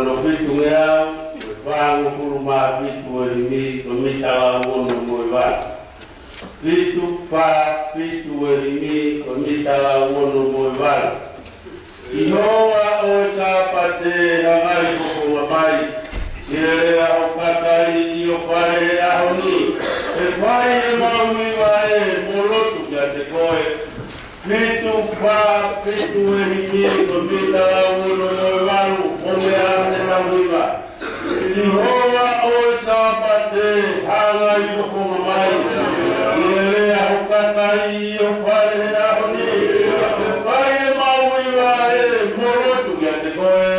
lo fitu ngea, whango kuruma fitu erimi, komita la wono moiwa. Fitu fa fitu erimi, komita la wono moiwa. Ihoa o sapate hangai koko wamai, irea o katai i o whae ahoni, e whae e maui wae molotu kia te koe. Fitu fa fitu erimi, komita la wono moiwa, ome ane la wiwa. Ihoa o sapate hangai koko wamai, irea o katai i o whae ahoni, e whae e maui wae molotu kia te koe.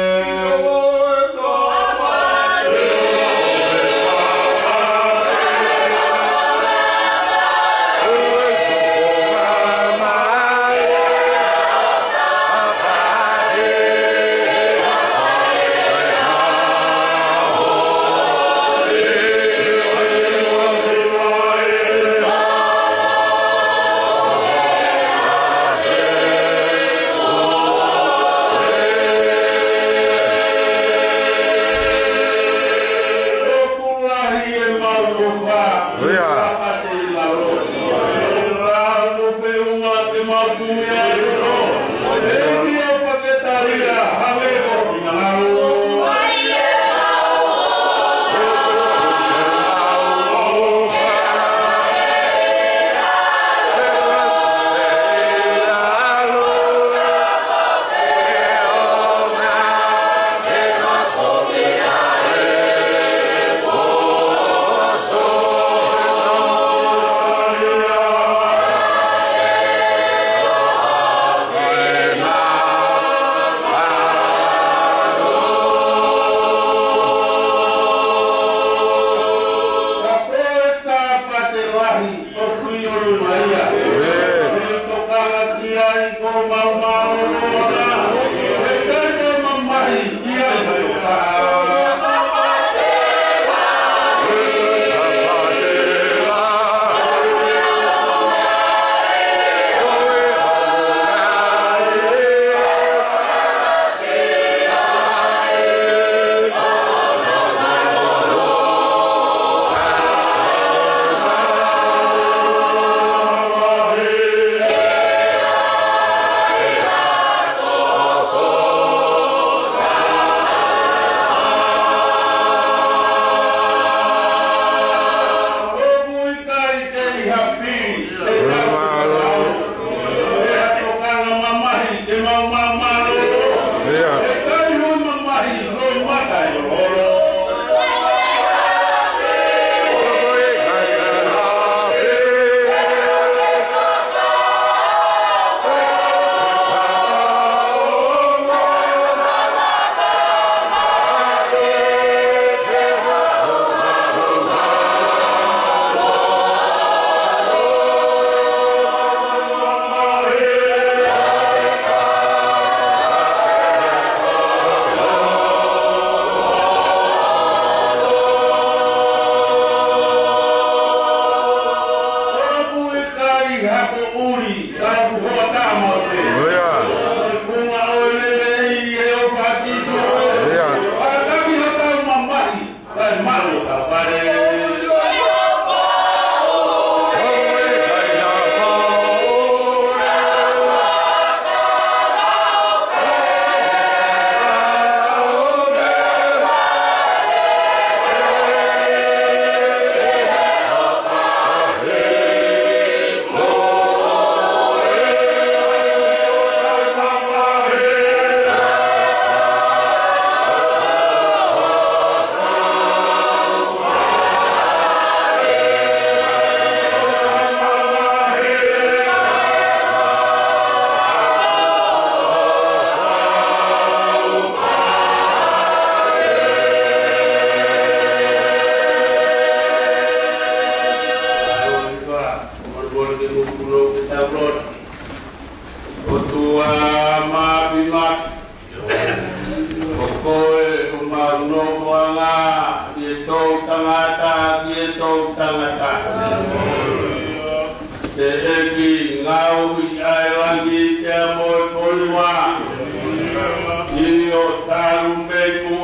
Taru me ku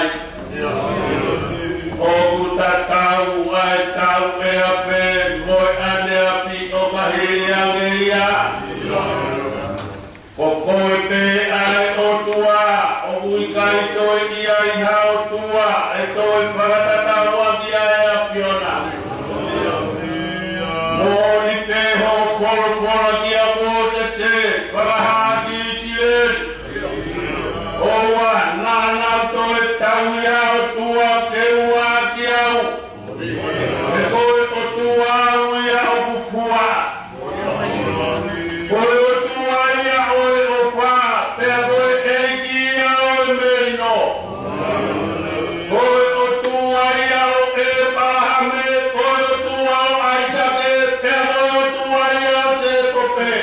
mai. O tatau ai tau e ape moi ane api o mahiang ia. O koe pe ai o tua, o uikai toi ia i hao tua, e toi whakatatau aki ai apiona. Mōri te ho koro ki a mōte te, whakahaki i tien. Oua, nāna toi tau ia o tua, ke ua ki au. E koe o tua au ia o kufua. Koe o tua ia oe o wha, pea koe e ki ia oe meino. Koe o tua ia o e pahame, koe o tua o aitake, pea koe o tua ia o te kope.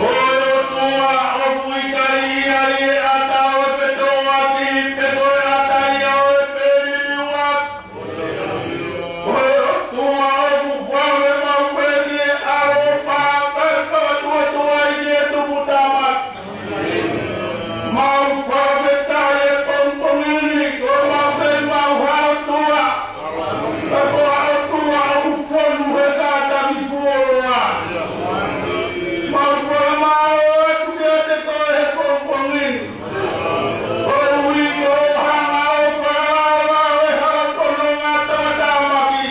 Koe o tua o kuikai ia i e ata o e petoa ki, pe koe ata ia o e periua. Koe o tua o kukwame maupe ki e aro pa, whaka tua i e tuputama. Mau whawhetai e pongpongini, ko maupe mau hao tua. Kako hao tua o whonu he kata mi fuoroa. Mau whamao e tukia te koe he pongpongini. Koe ui ko hanga o whaala e hala tono ngā tawatamaki.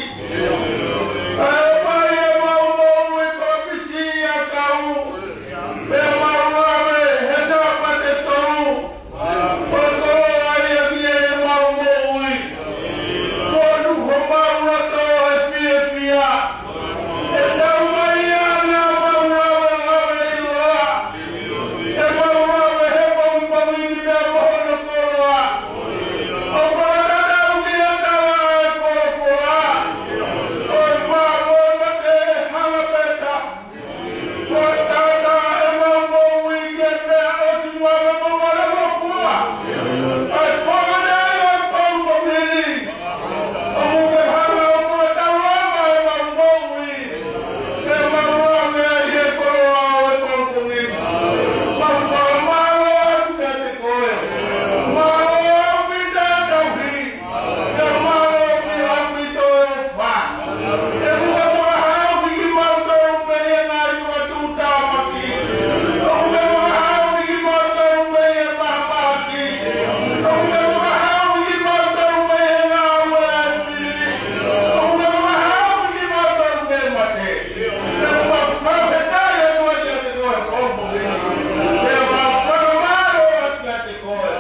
E mai e mau mou e kopisi a kau. E mau rawe he sapate tonu. Koe koe ai e mie e mau mou i. Kodu ho mau rato e fie fia. E tau mai ana mau rawe rawe i loa. E mau rawe he pongpongini mea mohono koroa. O whakatatau ki a tawa e whorofora. Koe whakona te hanga peta. Koe tata e mau mou i ke mea o sinua me momare mokua. Ai whakanei o pongpongini. O muke hanga o koe taurama e mau mou i. Ke mau rawe ai he koroa o e pongpongini. Mau whakamaro atu me te koe. Maro api te tauhi. Ke maro api to e wha. E mua whakahau ki mau tau pei e ngā iwa tūtāmaki. O mua whakahau ki mau tau pei e mahapaki. O mua whakahau ki mau tau pei e ngā ua aipiri. O mua whakahau ki mau tau pei mate. Ke mua whawhetai e mua ki a te koe pongpongini. Ke mua whakamaro atu a te koe.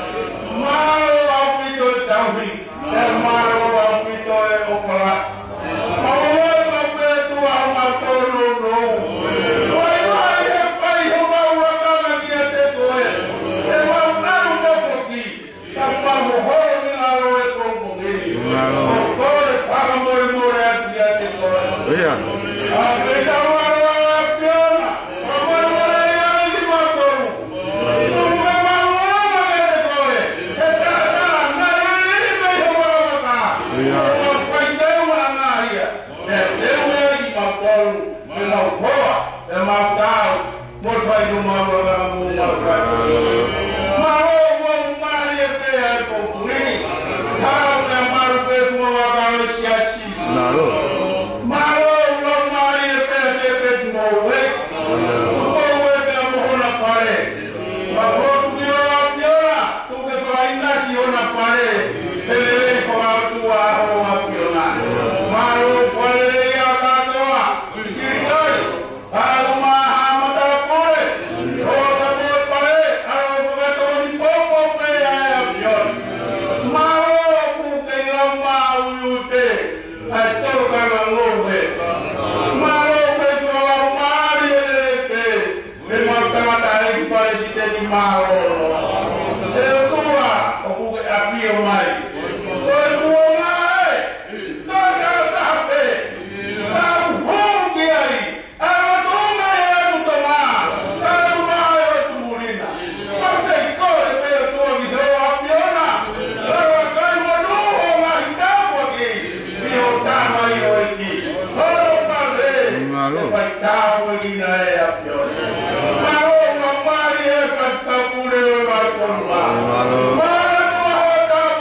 Maro api to e tauhi. E maro api to e opara. Maro api to a matoro no. Koe mai e pai ho mau rakana ki a te koe. E mau taru mokoki. Ka pamu horo ni ngaro e pongpongini. O koe whakamore more atu a te koe. A te tawaro a piona. A more ia i ki matoru. Tume mau oma e te koe. E tata na iri me ho waka. O whai teu a ngā ia. E teu e i matoru. E mau hoa. E mau tau. Mo whai no mau waka mo mau whai. Mau mau mari e te e pongpongini. Tau e maru pe mo waka o siasi. Maro mau mari e te pe mo we. Mo we pe mohona pare. Ma hotu ki o a piona. Tu ke whaina si ona pare. Ele le ko a tua ho a piona. Maro pare ia katoa. Kirikari. Alu maha mata pore. O ka mo pare. Aro whakato ni popo pe a piona. Maro ku ke ngā mau iute. Ai toro ka ngā ngohe. Maro pe tua mari e le te. Me mau tangata e ki pare si te ki maro. E o tua o ku ke api o mai. Koe mua ngā e. Taka tape. Tau hongi ai. Aro tunga e atu tama. Tau mai o tumurina. Mate koe pe o tua ki te o apiona. Aro kai manuho ngā hitapua ki. Mi o tama i o iki. Oro pare. Se pai tau e ki na e apiona. Maro ngā mari e katapure o mai konua. Maro tua ho tau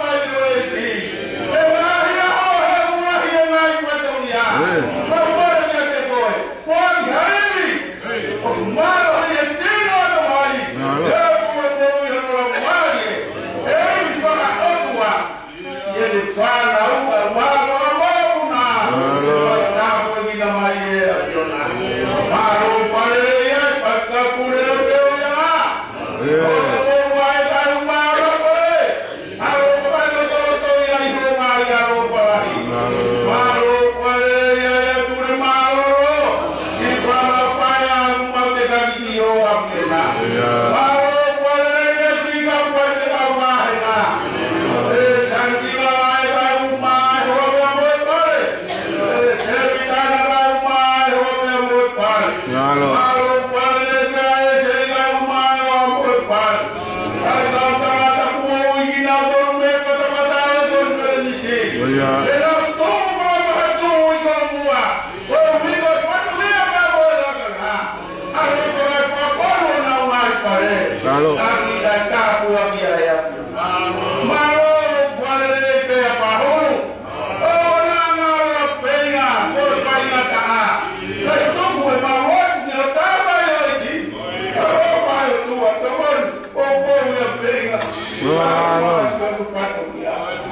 Kami dan kapu lagi ayat. Malo kualele pe pahulu. Oh nama penga, por penga taa. Itu gue mawat nyata ya ini. Oh malu tua teman, oh gue penga. Malo.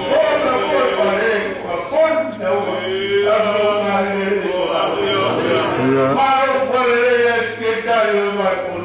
Oh nama kualele, pun jauh. Malo kualele sekitar lima puluh.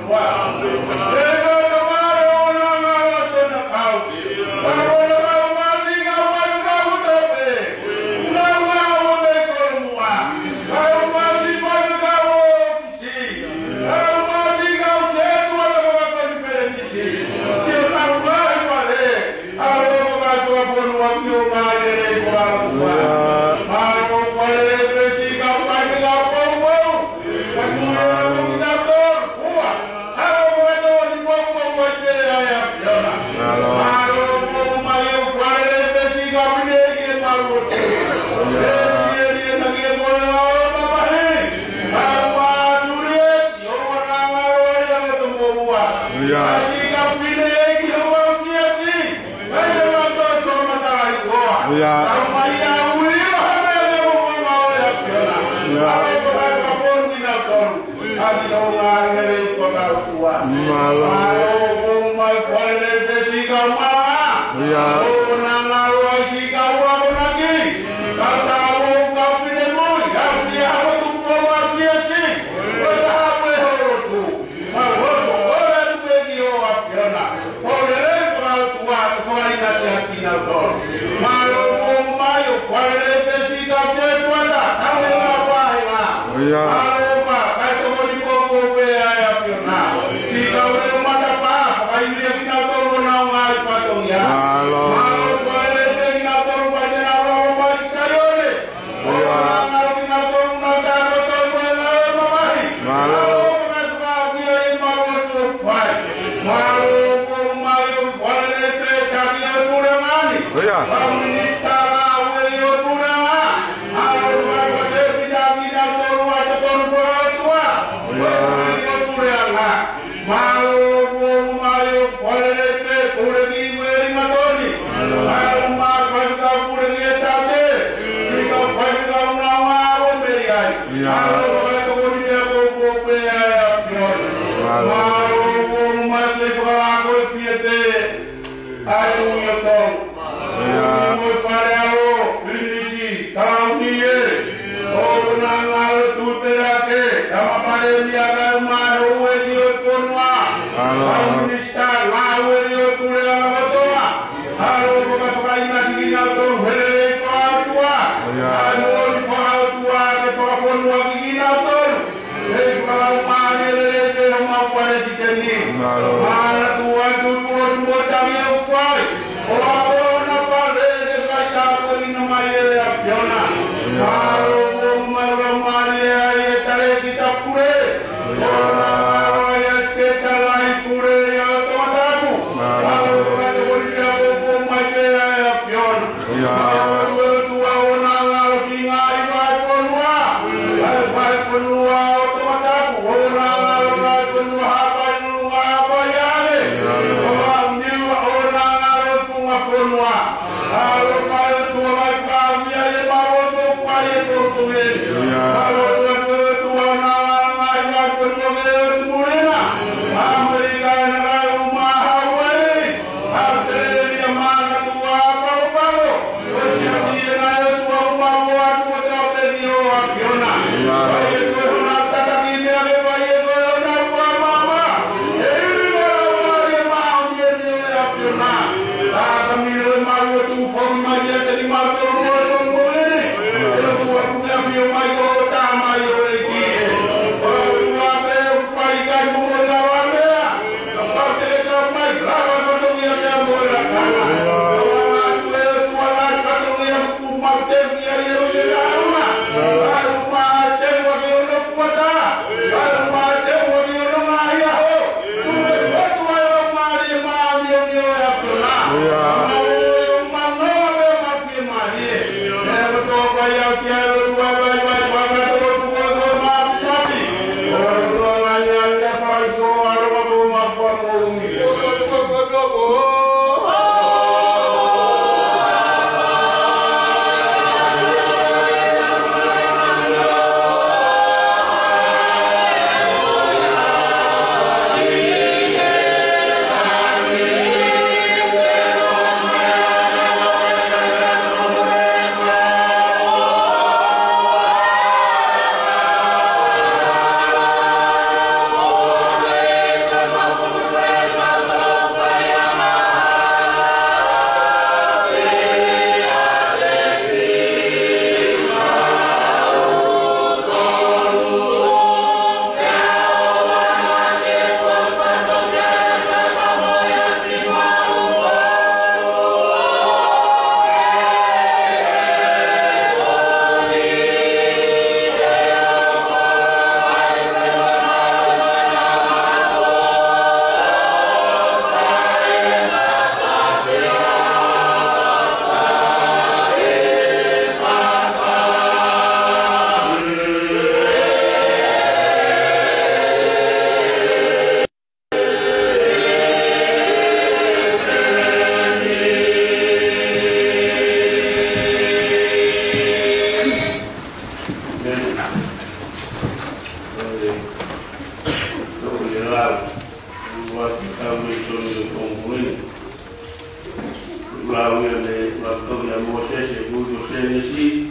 lau ia le lau ia Moses e budo senesi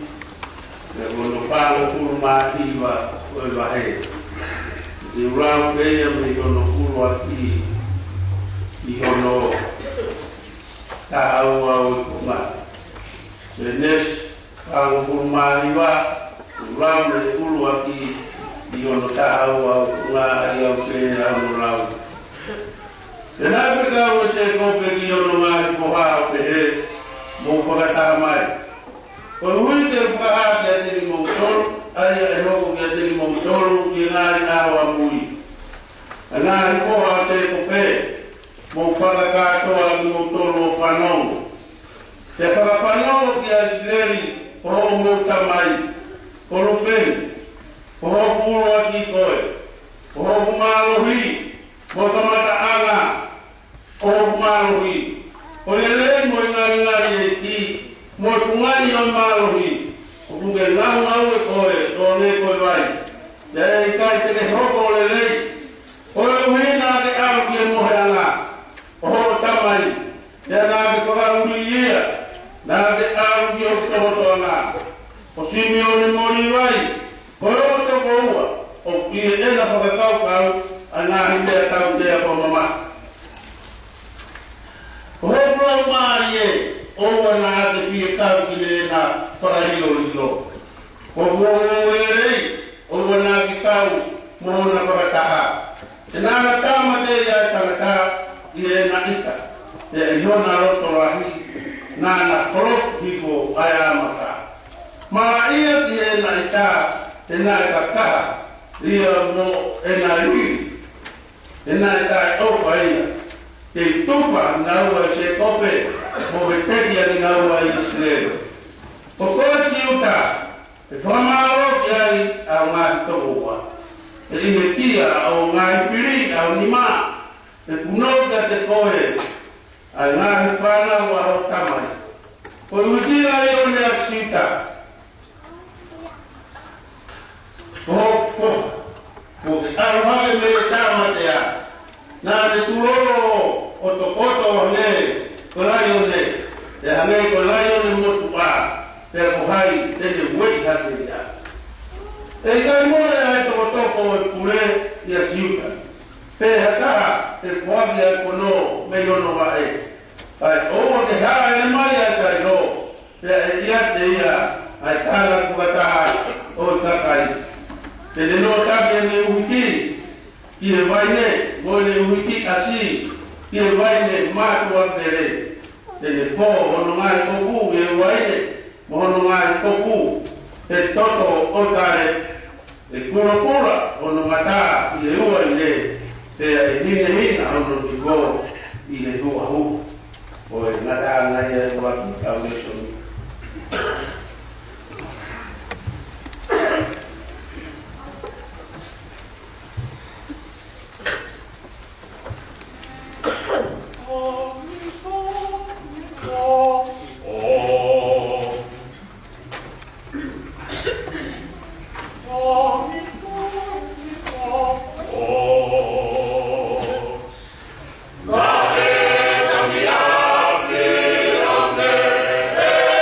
e kono pālo kuru mātiwa o e wahe i lau kea me kono kuru aki i kono ta au au e kuma se nes pālo kuru mātiwa i lau me kuru aki i kono ta au au kuma i au kea au lau e nā pe kau se kope ki ono mai poha o pe he mo whakata mai. Ko hui te whakaha ki a teri mou tolu, ai e hoko ki a teri mou tolu ki ngāri awa mui. A ngāri poha se kope mo whakatoa ki mou tolu o whanongo. Te whakawhanongo ki a sileri poho mou tamai, koro peni, poho puro aki koe, poho kumalohi, mo tamata anga, o marohi. O lele mo ngari e ki, mo fungani o marohi. O kunge lau e koe, o ne koe vai. Dere i kai te ke hoko lele. O e uina te au ki e mohe anga. O hoko tamai. Dere nā te whakauri ia. Nā te au ki o tohoto anga. O simi o ne mori vai. O e o toko ua. O ki e ena whakakau kau. A ngā hindea tau tea po mama. O hoplau maari e, o wana te pia kau ki le na whakahilo lilo. O mō e rei, o wana ki kau mō na whakataha. Te nāna tāma te ia tanaka i e na ita. Te iona roto rahi, nāna korok hiko ai amaka. Mā ia ki e na ita, te nā e kakaha, ia mō e na riri. Te nā e tai opa ia. Te tufa naua se kope, mo me teki ani naua i Israel. O koe si uta, te whamaro ki ai au ngāi tokoa. Te ine tia au ngāi piri au nima, te punoka te koe, ai ngāi whanau a ho tamai. Ko uitira i o lea sita. Ko ko ke arohage me tama te a. Nā te turoro o to koto o ne, ko lai o ne, te hanei ko lai o ne motu pā, te kohai, te te wei hake ia. E kai mōre ai toko toko e kure i a siuta. Te hakaha, te whabi ai kono me yono wae. Ai o te haa e mai ai sai no, te e ia te ia, ai tāna kukataha o takai. Te te no tabi e me uhiti, ki e waine, mo le uhiti asi, ki e waine mātua tere. Te ne fō, hono ngai kofu, e waine, mo hono ngai kofu, te toto o tare, e kura kura, hono ngata, i e ua i le, te e hine hina, hono ki kō, i le tua hu. O e ngata ngai e wasi, au e soni. Vale, cambiaste, hombre.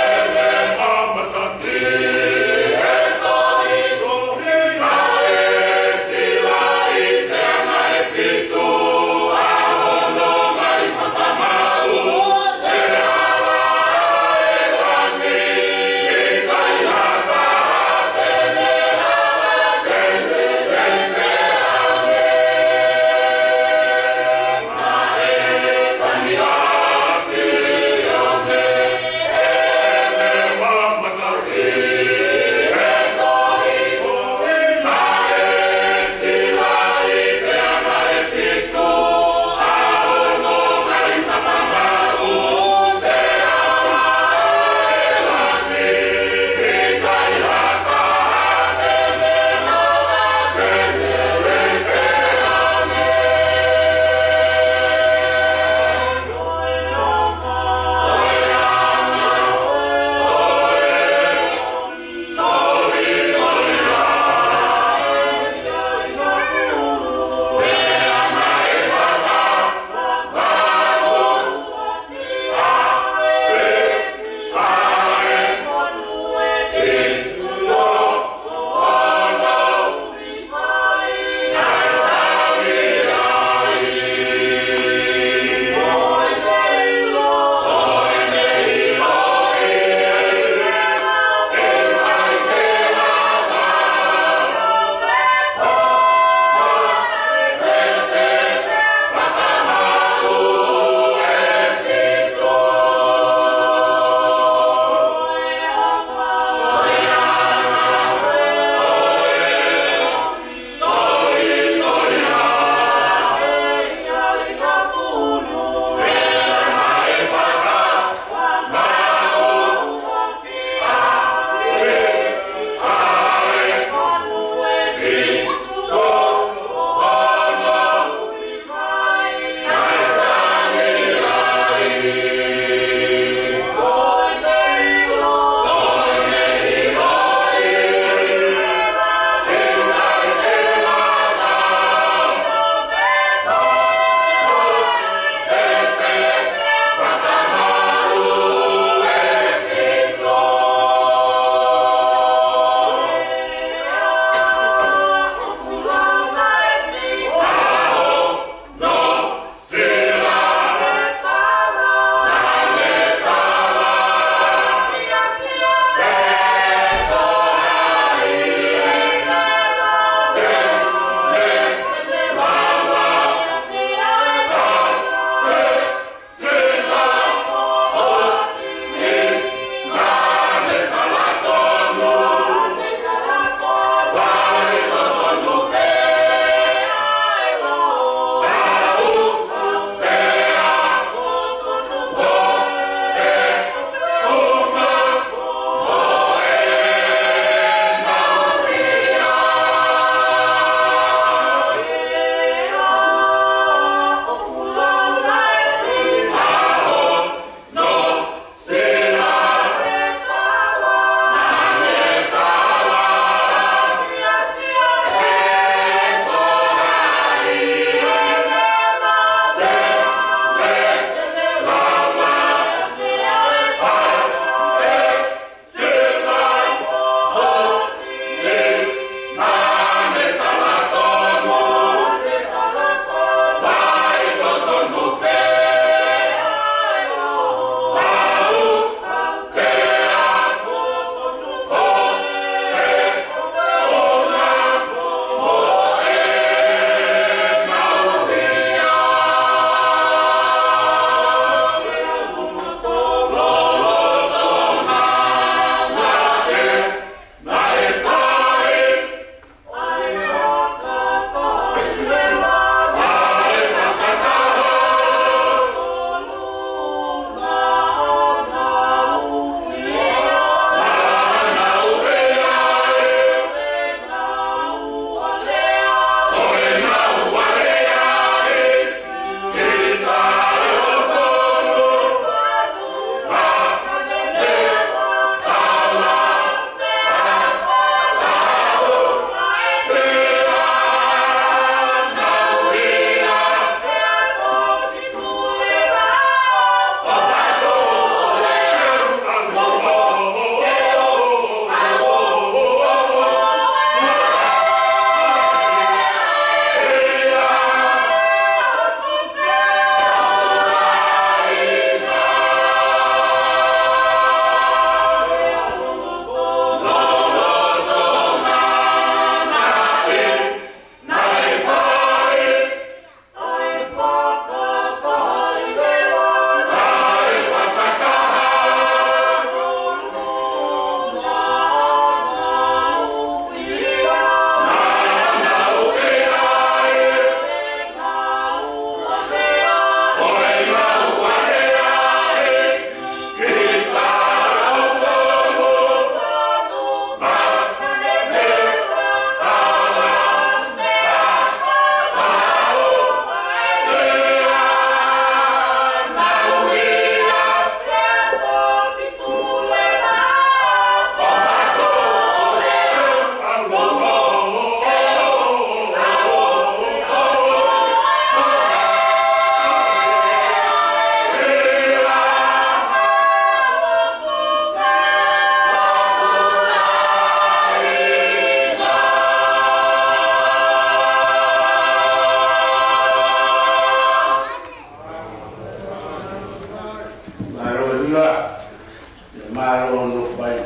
maro no pai.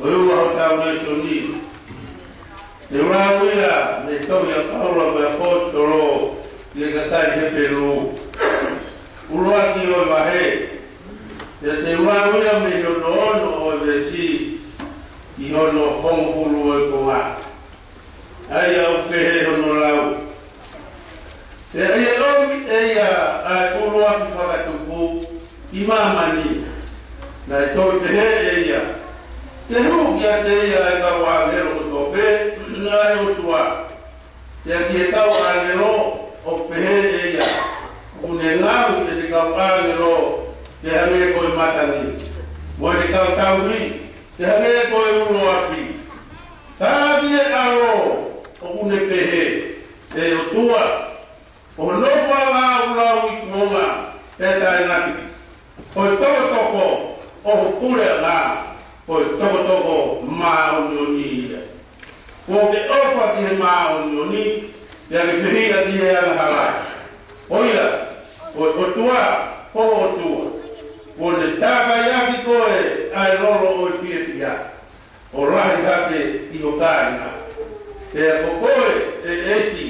Oi wa ka me soni. Te wawia me toia Paulo me apostolo le gatai he Peru. Uruaki o vahe. Te wawia me no o de si i ono hongulu e konga. Ai au pehe ono lau. Te ai omi eia ai uruaki whakatuku i mamani. Na e toi te he eia. Te huki a te eia e kau angelo o tope, na e o tua. Te aki e kau angelo o pehe eia. Une ngau te kau angelo te hange koe matani. Moe te kau tauri, te hange koe uruaki. Tāwi e aro o une pehe, te o tua. O nopa ngā ulau i kuonga, te tai ngati. O toko o kure ngā, o toko maa o nioni. O te opa ki he maa o nioni, te ake pehia ki he ana hala. Oia, o tua, o tua. O le taka iaki koe, ai roro o tia tia. O rahi hake i o kāina. Te ako koe, te eti,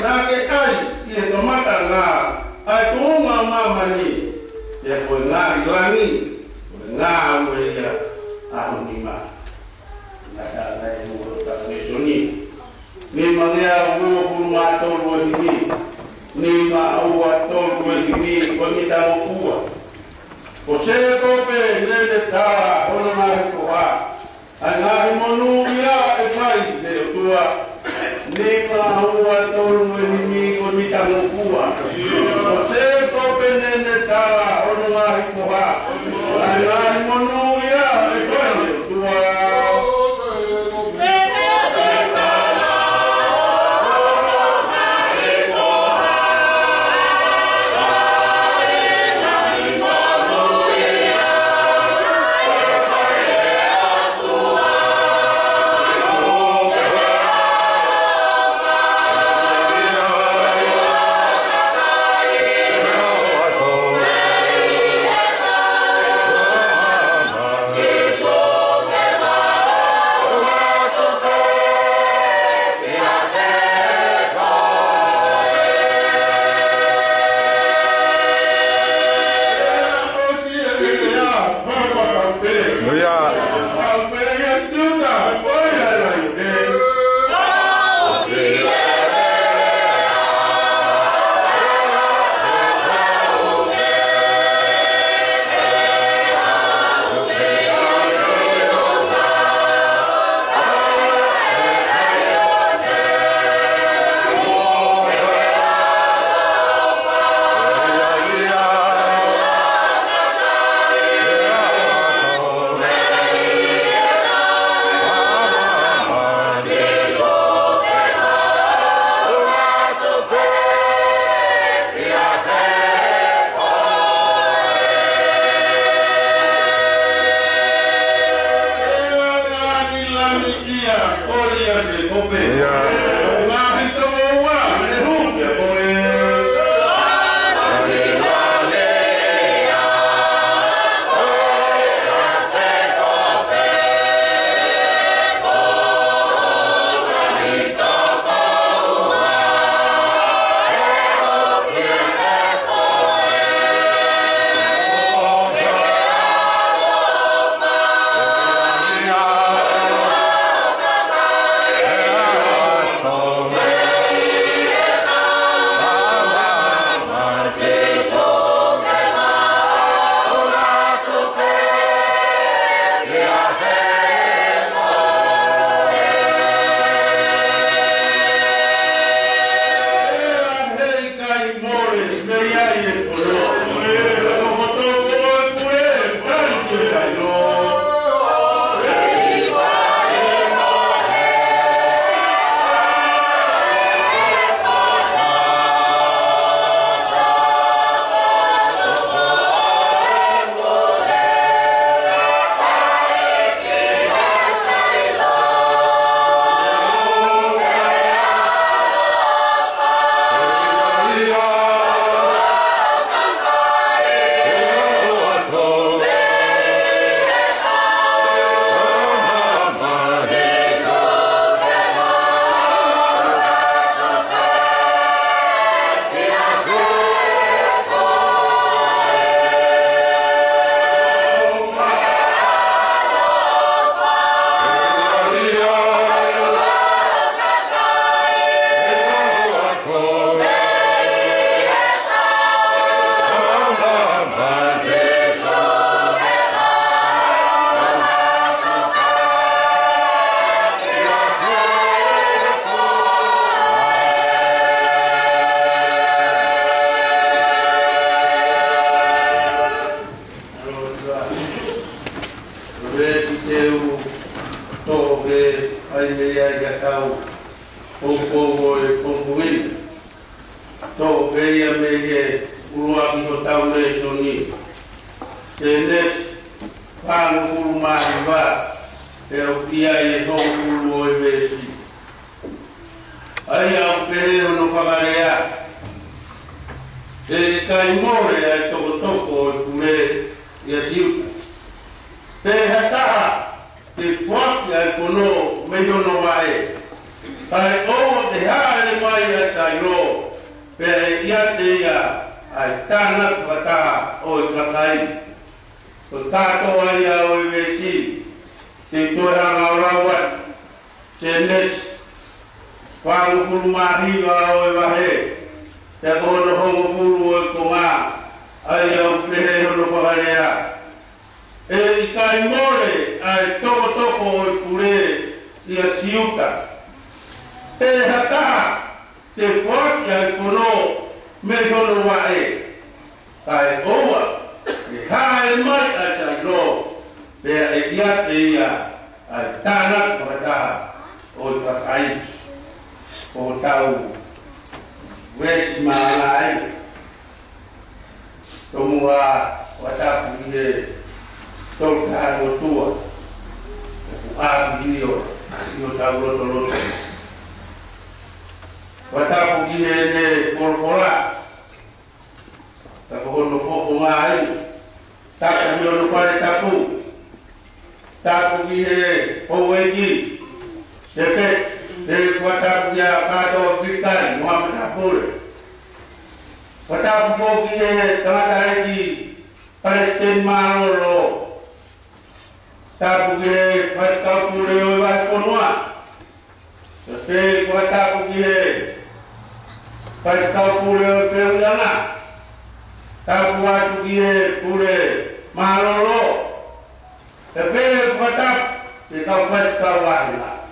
nā ke ai, ki he tomata ngā, ai tuunga mamani. Te ako ngā i langi, ngā ue ia aho ni ma. Ngā tātai mua taka me soni. Ni mangea ua kuru mātoro e hini. Ni ma aua toro e hini, ko ni tāo fua. O se kope nene tāra, ona mahi koha. Ai ngāhi monu ia e whai te o tua. Ni ma aua toro e hini, ko ni tāo fua. O se kope nene tāra, ona mahi koha. Ai ngāhi monu ia e whai te o tua. teu toge ai ai tau o e toge ia me urua ki tau le soni tene pangu mahwa te o kia e ho uru e vesi ai au pere no whakarea te kai more ai toko e kure ia siuta te hataha te whaki ai kono meio no wae kai o te haere mai ai tai ro pe ia te ia ai tāna whataha o i kakai o tāto ai a o i vesi te tōranga o rawat te nes whangu pulu mahiwa o i wahe te kono hongo pulu o i konga ai au pehe hono whakarea e i kai more ai toko o i kure ia siuta te hataha te whaki ai kono me hono wae kai oa e hae mai a sai lo pe e ia te ia ai tāna whakataha o i kakai o tau wesi maana ai tomua watapu ide tolka o tua a dio io tau loto watapu ide ne korpora ta ko no fo mai ta ko no pare tapu tapu ide o wegi sepe de watapu ya pato bikai Muhammad Abdul watapu fo ide tangata iki Palestin Marolo tapu ide watapu ide o wa konwa se watapu ide watapu ide o peulana tapu watu ide kure Marolo tapi watapu kita watapu wahila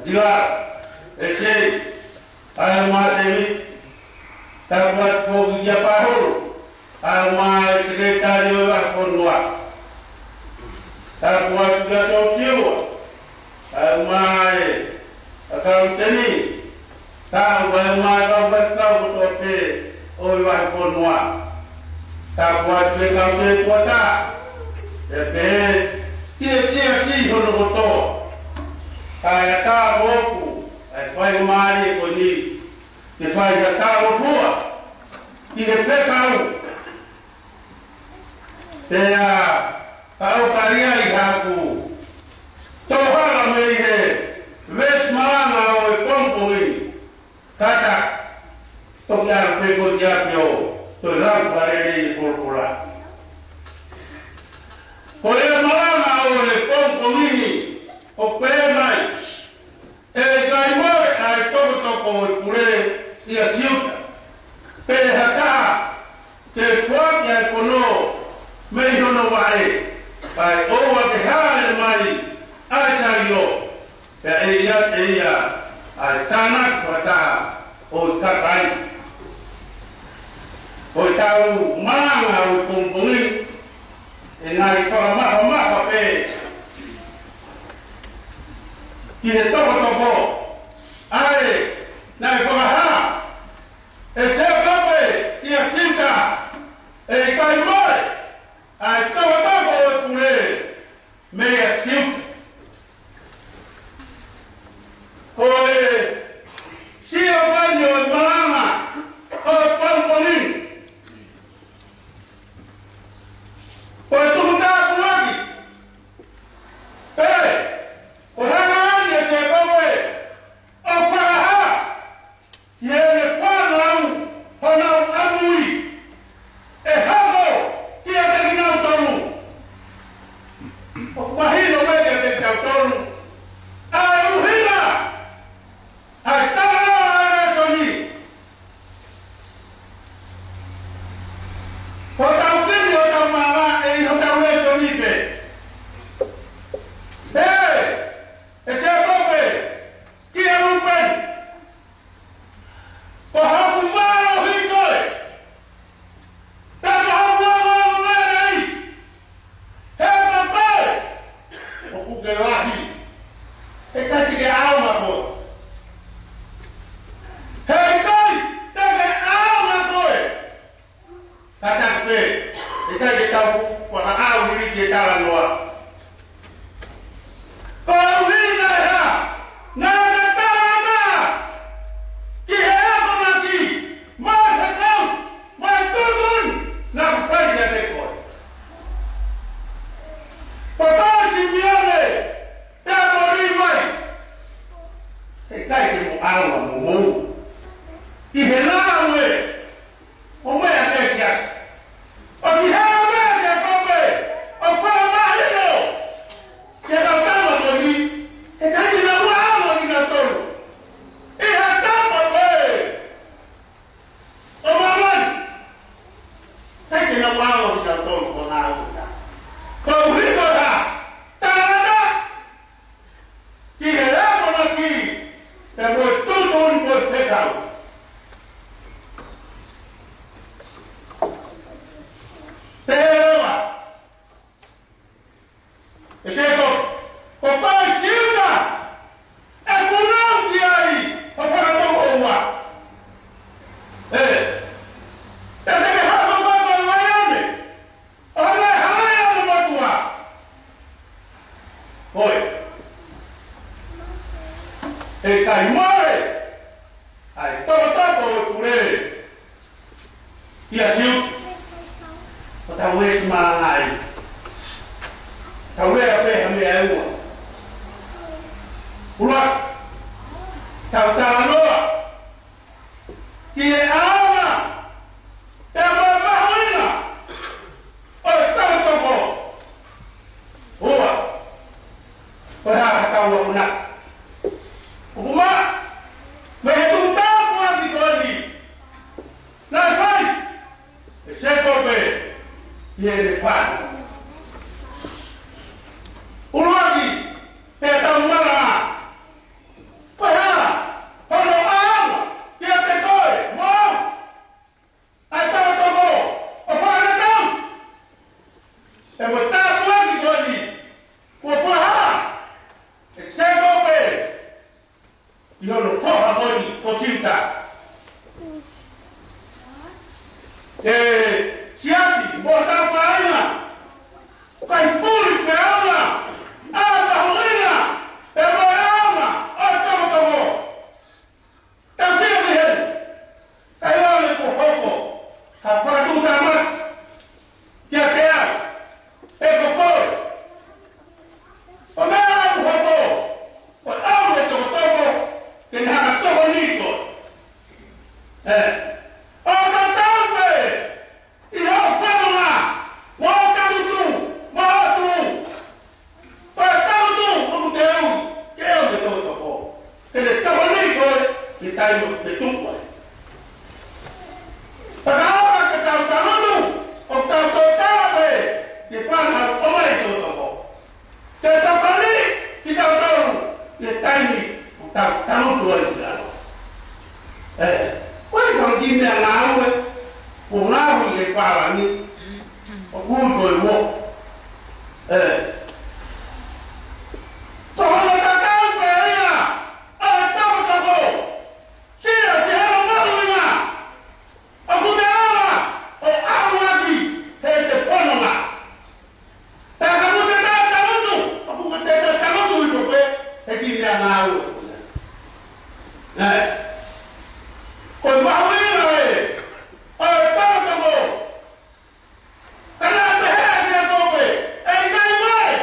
Jika ese almademi tabuat fogi japahul alma sekretario akonwa tabuat juga sosio alma akauteni tabu alma kau tote olwa akonwa tabuat kau kota ebe sia hono koto kaya ka boku ai fai mari ko ni te fai ka o fua ki te pekau te a kau karia i haku tohara mei he ves maranga o e kompoi kata tokiara peko diapio to rau karere i korpora ko e maranga o e kompoi o pēmai e kai moe ai toko o kure ia siuta pe hataha te whaki ai kono mei hono wae kai oa te haere mai ai sario pe e ia ai tānak wataha o kakai o tau maanga o kumpungi e ngai whakamaha pe ki he toko ai nai whakaha e te kape i a sinta e kai mai ai toko o kure me a sinta ko e si o banyo o marama o pampolin ko e tuku tāku laki o hana se kowe o whakaha ke tala noa. Ko uina ya, na tala ki hea kona ki, mai hakau, mai tutun, na kufai ya te koe. Papasi mione, te mori mai. Te kai ke mo awa mo mou. Ki he lawe, o mea te siak. O si hea mea se kope, o kua mahino. Ke ka kama mori, ke kai na ua awa ki na tolu. I ha kama koe. O mamani, kai na ua awa ki na tolu ko na awa. Ko riko da, tāna, ki he rako na ki, te koe tutun koe whekau. Te heroa. E se ko pai siuta, e punau ki ai, o whakatoko ua. Te teke hako koko i Waione, o hane halai anu matua. Hoi. E kai moe, ai toko e kure. Ia siu, o tau e marangai. Tau e ape hame e ua. Ura, tau taranoa, ki e aona, te amoe mahuina, o e tau toko. Ua, o e haka tau a una. Ukuma, me he tuntau kua ki koni. Nai fai, e se kope, i e ne fai. Uruaki, e tau maranga. Koe hala, hono aama, ki a te koe, mo. Ai tau toko, o whakana tau. E mo tā kua ki koni, kua whahala, e se kope, i hono whoha koni ko siuta. Siati, mo tau paina, kai puri pe auna, asa hulina, e mo e auna, o tau toko. Tau tia mi he, kai wale ko hoko, ka whakatuta mat, kia te au, e ko koe. O mea au hoko, o au e toko toko, ke ni haka toko niko. O ka tau pe, i hau whanonga, mo tamutu, mo hatu. Pa tamutu, o te au, ke au te toko toko. Ke te toko niko, ki taimo te tukoe. Pakaora ke tau tamutu, o tau tau tawe, ki whanau o mai toko toko. Ke tau kani, ki tau tau, ki taimi, o tau tamutu ai ki tau. Koe kau ki mea ngā ue, o ngā hui le whārangi, o kūto i wo. Tohona kakau pe ia, a tau tako, sira te hero mahuinga, o kute awa, o ahuaki, he te whanonga. Taka kute tau tamutu, o kute tau tamutu i tope, he ki mea ngā ue. Koe mahuinga e, o tau tako, kana te hea kia tope, e ngai mai,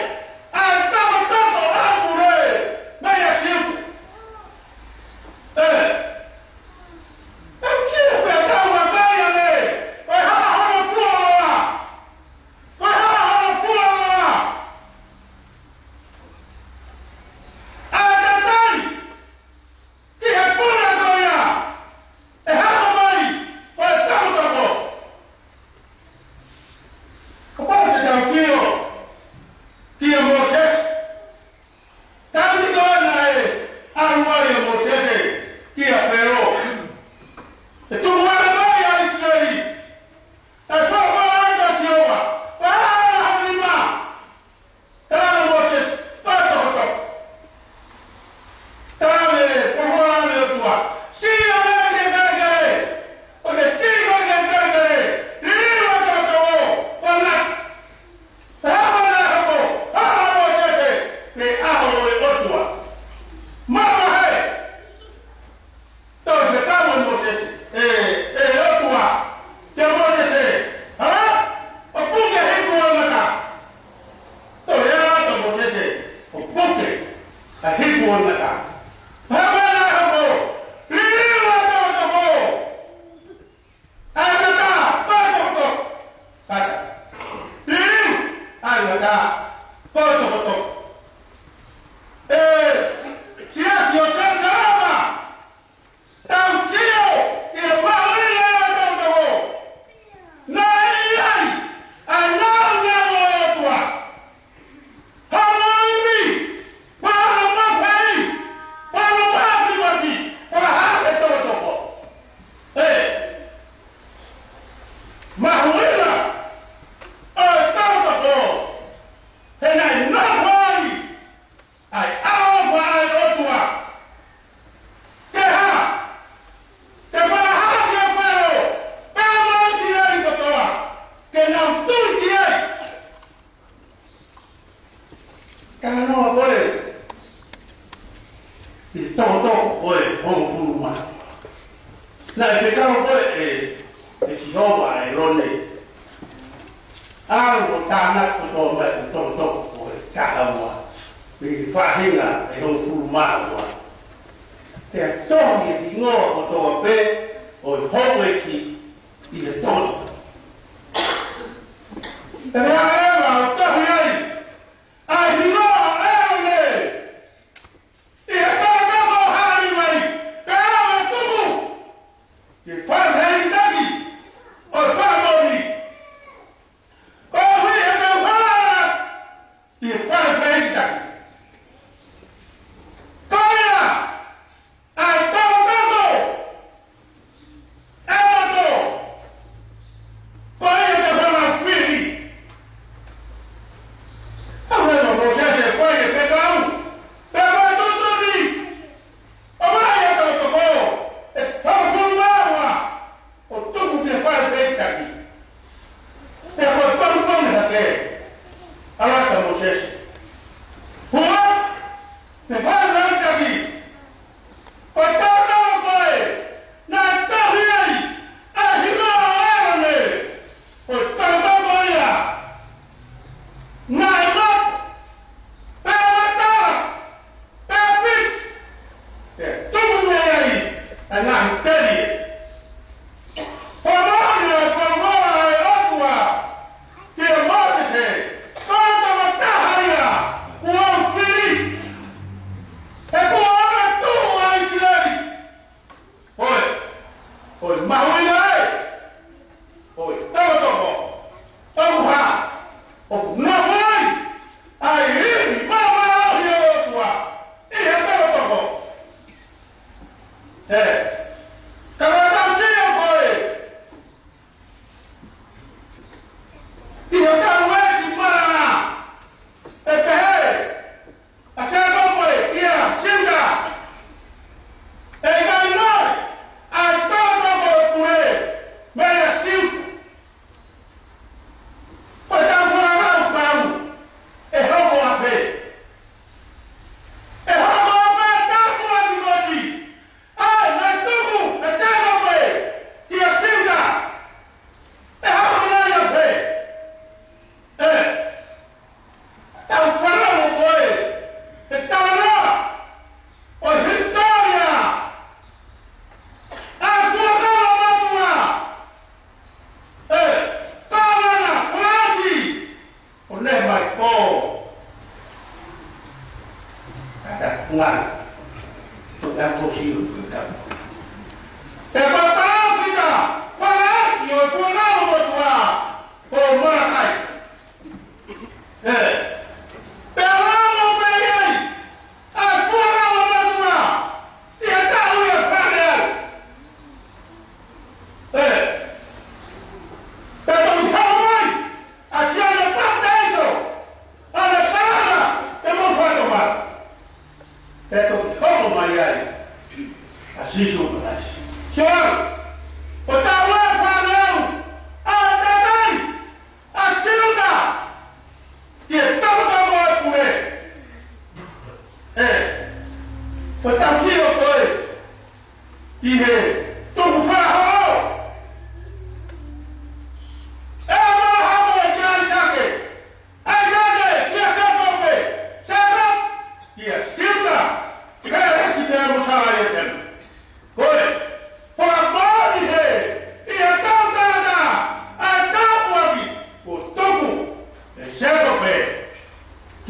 Certo,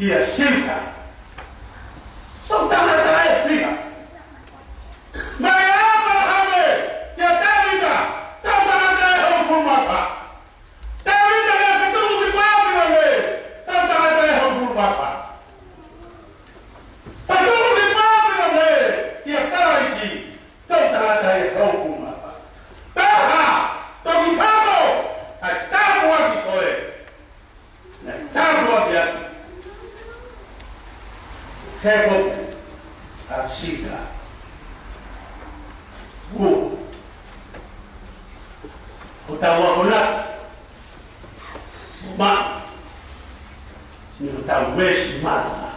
kia silta. São tanga é fica. Mas apa hame ya tavita tanga é formata. Tavita é que tudo se pode fazer. Tanga é formata. Tudo se pode fazer. Que a tarde tanga é formata. Taha, togitado. A tábua que foi. Na tábua que é. Kego a chica. Utawa ma ni utaweshi mata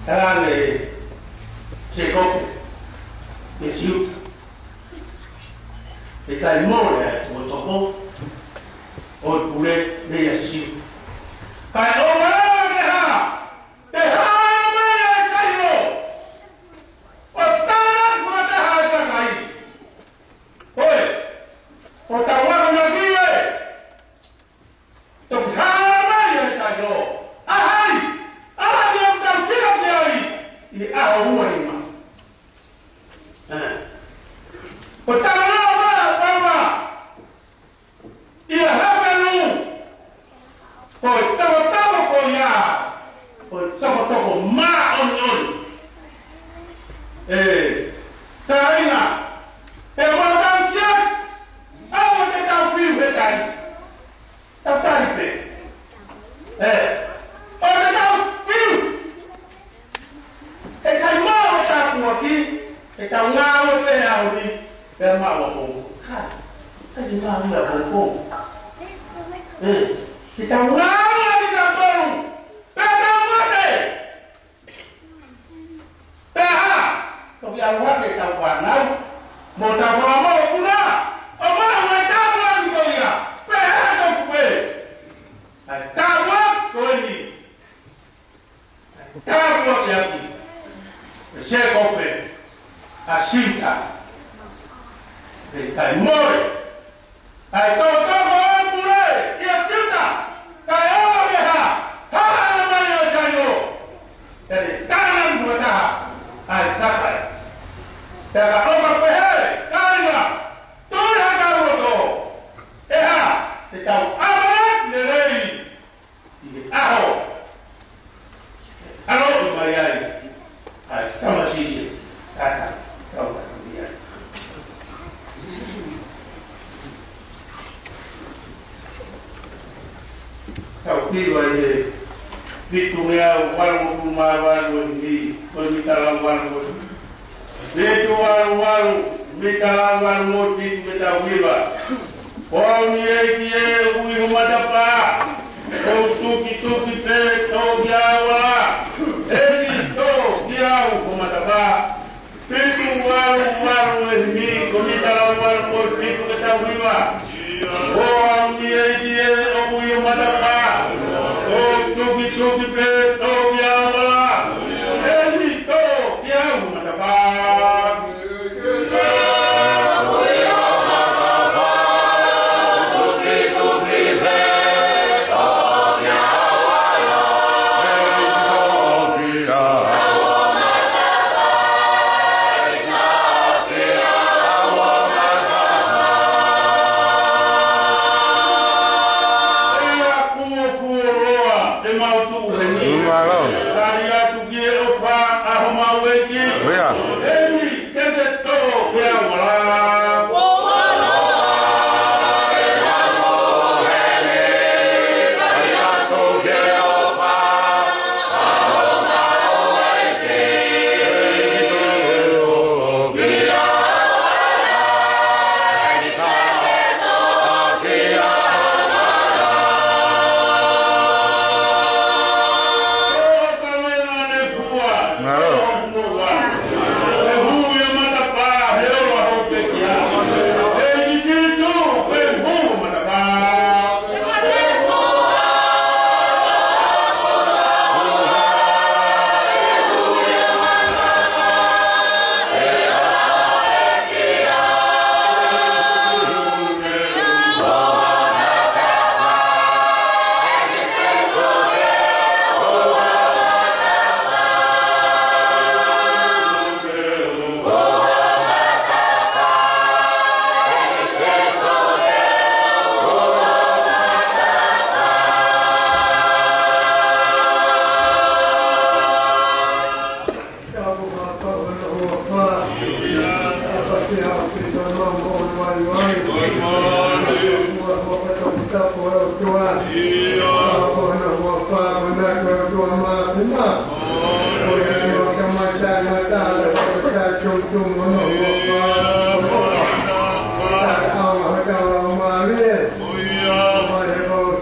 tarane chego yesiu etai mole motopo o pure de yesiu kai o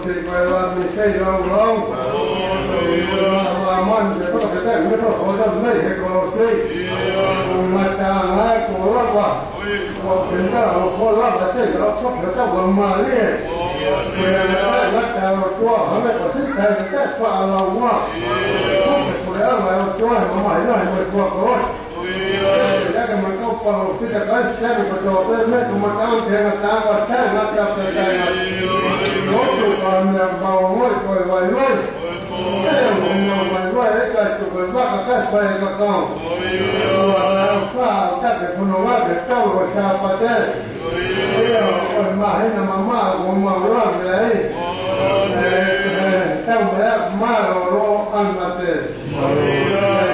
sĩ quay là mình xây lâu lâu mà mòn để có thể thấy mới có khối đâu lấy cái cổ sĩ mà chàng hai cổ lắm quá cổ chính cái là cổ lắm là xây nó sắp được tao vừa mà đi người này nó chàng nó chua nó mới có thích thầy cái quả lâu quá không phải cổ đấy mà chua mà mãi nó mới chua cổ ya que me toca o que te cae sempre que eu tô me como tá que na tá va tá na tá se tá no tu con me va muy coi vai vai no vai vai é que tu vai va que vai que com fa tá que no va que tá o cha pa te eu con mai na mamá con ma ro aí tá o ma ro andate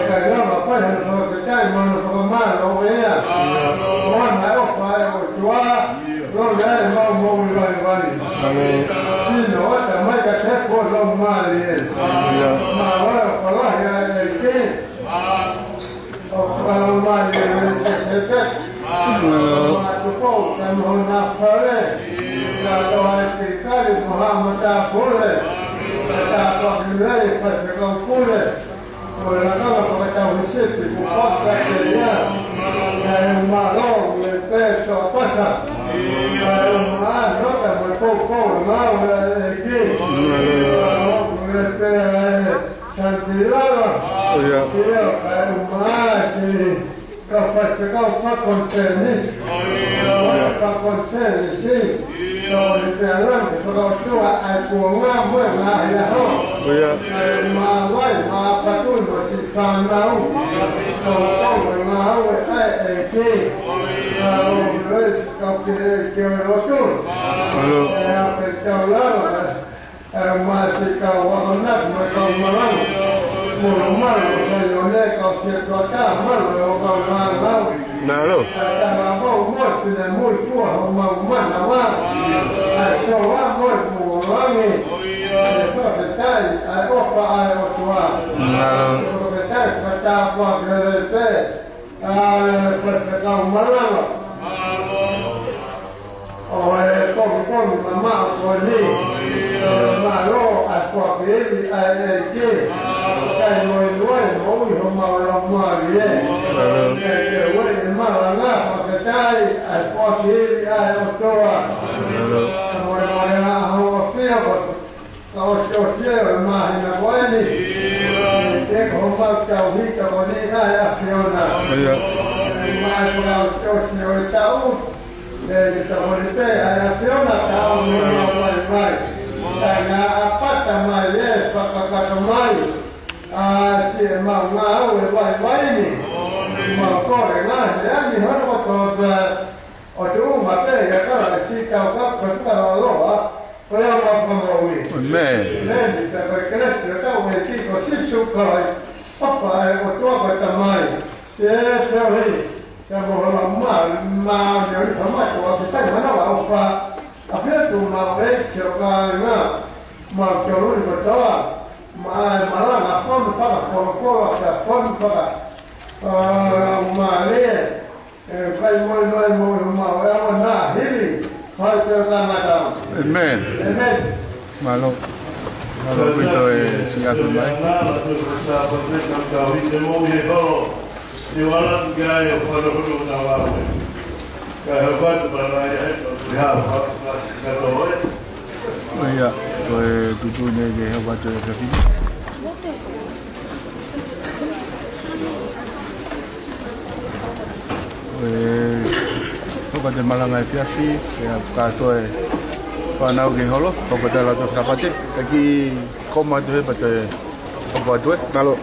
cái đó là phải là cái trái mà nó có má nó về à con này có phải là chúa nó lấy nó mua về về xin nó là mấy cái thép con nó má liền mà nó phải là cái mà liền cái thép mà chú cô cái món nào phải là rồi cái Muhammad ta phối ta có lấy phải có phối rồi là nó là cái tàu ship thì cũng có cái nhá mà nó người ta cho tất cả mà nó là một cô nó là cái người ta sản xuất rồi thì cái mà thì có phải có phát con xe đi có con xe đi rồi thì là có chỗ ai cuồng mà mới là không mà vậy mà phát tuôn một sự phàn nào có mà vậy ai kia rồi có cái kiểu đó chút cái kiểu đó mà sự cầu hoàn nát mà cầu mà một mà rồi này có chuyện có cả mà rồi có mà Nalo. Mà một thì là một của mà làว่าchoว่าmột của nó này để có thể tay ai ốp vào ai ốp vào Nalo. có thể tay phải ta qua cái đấy phải cầu mà làm ôi con mà rồi đi mà lo qua cái ai kia cái người nuôi mỗi hôm mà làm mà đi cái quê mà là cái trái qua cái ai ở đâu rồi là họ phía họ cho phía mà là quay đi cái không bao cháu đi cho con đi ai ở phía nào mà vào cho nhiều cháu để cho con đi ai ở phía nào cháu nó vậy tại nhà bắt tầm mai đấy và cả tầm mai si mà ngã vậy vậy nè mà có cái ngã đấy thì nó có tốt ở chỗ mà cái cái là si cao cấp vẫn là lo có là mà rồi nên thì cái này sẽ tao về khi có si số coi bắt phải ở chỗ phải tầm mai thế theo đi cái bộ mà nếu không mà có thì cái nó là ông fa à phía tụ nào đấy chiều cái nữa mà chiều lúc mà đó mà là con phát là con phát mà đi cái môi mà em na hili phải cho ta mà đâu Amen. Malo bây giờ xin ra tuần mấy bây giờ rồi tụi này về học chơi cái gì Kau pada malam aviasi, kata panau ke holo, kau pada lalu berapa je? Lagi kau maju pada apa tu? Kalau